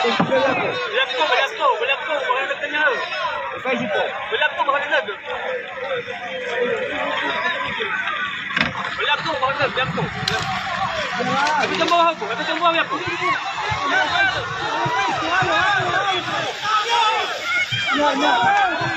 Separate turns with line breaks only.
Boleh aku, orang dah tengah. Boleh aku, orang dah. Boleh aku, orang dah, boleh aku. Aku tembak aku, aku. Ya.